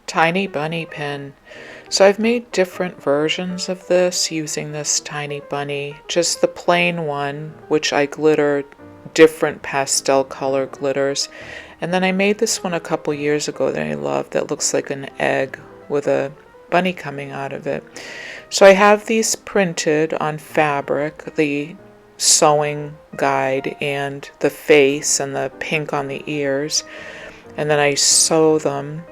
Tiny bunny pin. So I've made different versions of this using this tiny bunny, just the plain one, which I glitter different pastel color glitters. And then I made this one a couple years ago that I love that looks like an egg with a bunny coming out of it. So I have these printed on fabric, the sewing guide and the face and the pink on the ears. And then I sew them.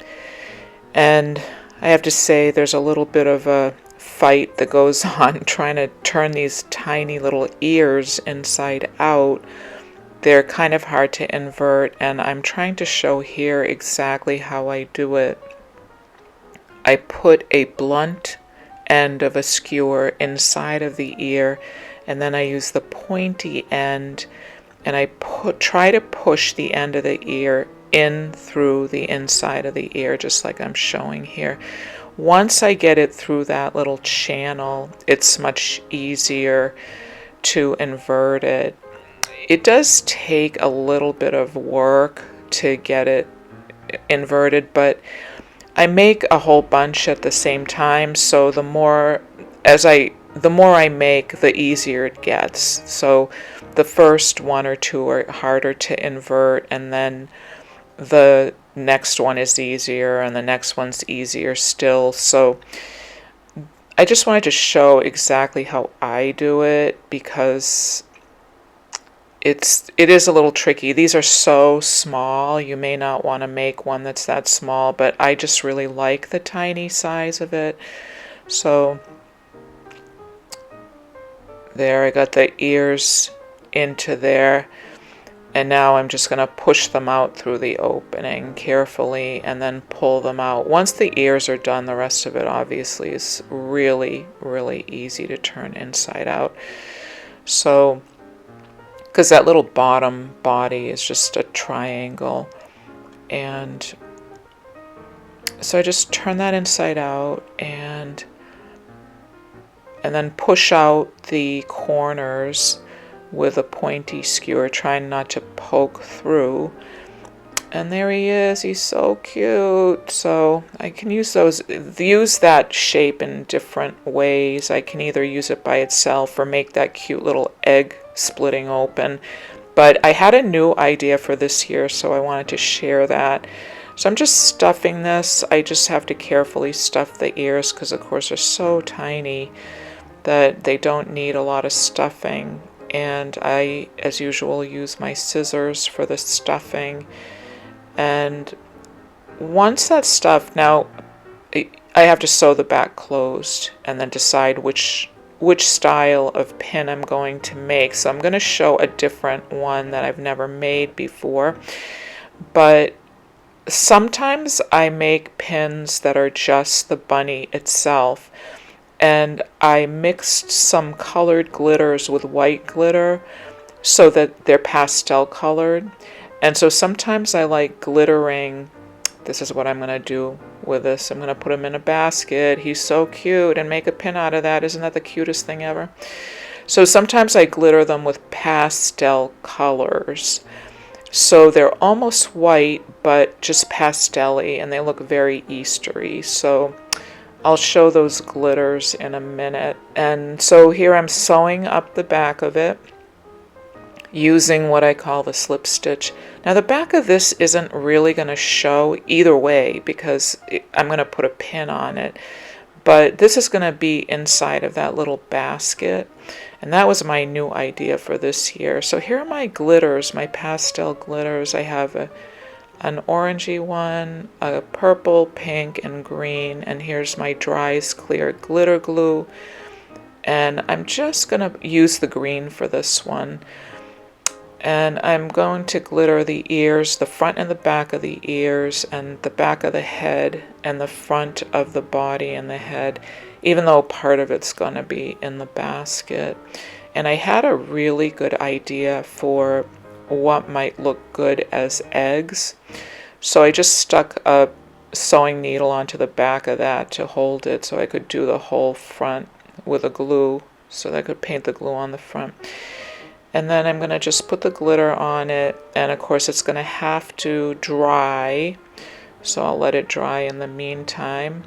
And I have to say there's a little bit of a fight that goes on trying to turn these tiny little ears inside out. They're kind of hard to invert, and I'm trying to show here exactly how I do it. I put a blunt end of a skewer inside of the ear, and then I use the pointy end, and I try to push the end of the ear in through the inside of the ear, just like I'm showing here. Once I get it through that little channel, it's much easier to invert it. It does take a little bit of work to get it inverted, but I make a whole bunch at the same time, so the more I make, the easier it gets. So the first one or two are harder to invert, and then the next one is easier, and the next one's easier still. So I just wanted to show exactly how I do it, because it is a little tricky. These are so small, you may not want to make one that's that small, but I just really like the tiny size of it. So there, I got the ears into there. And now I'm just going to push them out through the opening carefully and then pull them out. Once the ears are done, the rest of it obviously is really, really easy to turn inside out. So, because that little bottom body is just a triangle. And so I just turn that inside out and then push out the corners with a pointy skewer, trying not to poke through. And there he is. He's so cute. So I can use that shape in different ways. I can either use it by itself or make that cute little egg splitting open. But I had a new idea for this year, so I wanted to share that. So I'm just stuffing this. I just have to carefully stuff the ears because, of course, they're so tiny that they don't need a lot of stuffing. And I, as usual, use my scissors for the stuffing. And once that's stuffed, now I have to sew the back closed and then decide which style of pin I'm going to make. So I'm going to show a different one that I've never made before. But sometimes I make pins that are just the bunny itself. And I mixed some colored glitters with white glitter so that they're pastel colored. And so sometimes I like glittering. This is what I'm going to do with this. I'm going to put him in a basket. He's so cute, and make a pin out of that. Isn't that the cutest thing ever? So sometimes I glitter them with pastel colors. So they're almost white, but just pastel-y, and they look very Eastery. So I'll show those glitters in a minute. And so here I'm sewing up the back of it using what I call the slip stitch. Now the back of this isn't really going to show either way because I'm going to put a pin on it. But this is going to be inside of that little basket. And that was my new idea for this year. So here are my glitters, my pastel glitters. I have an orangey one, a purple, pink, and green. And here's my Dries Clear glitter glue. And I'm just going to use the green for this one. And I'm going to glitter the ears, the front and the back of the ears, and the back of the head, and the front of the body and the head, even though part of it's going to be in the basket. And I had a really good idea for what might look good as eggs. So I just stuck a sewing needle onto the back of that to hold it so I could do the whole front with a glue so that I could paint the glue on the front. And then I'm going to just put the glitter on it, and of course it's going to have to dry. So I'll let it dry in the meantime.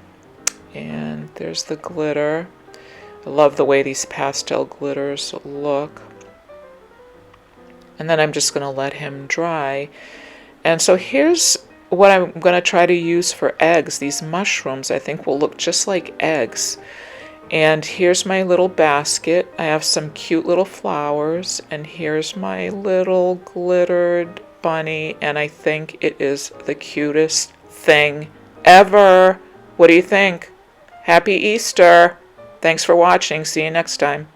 And there's the glitter. I love the way these pastel glitters look. And then I'm just going to let him dry. And so here's what I'm going to try to use for eggs. These mushrooms I think will look just like eggs. And here's my little basket. I have some cute little flowers. And here's my little glittered bunny. And I think it is the cutest thing ever. What do you think? Happy Easter. Thanks for watching. See you next time.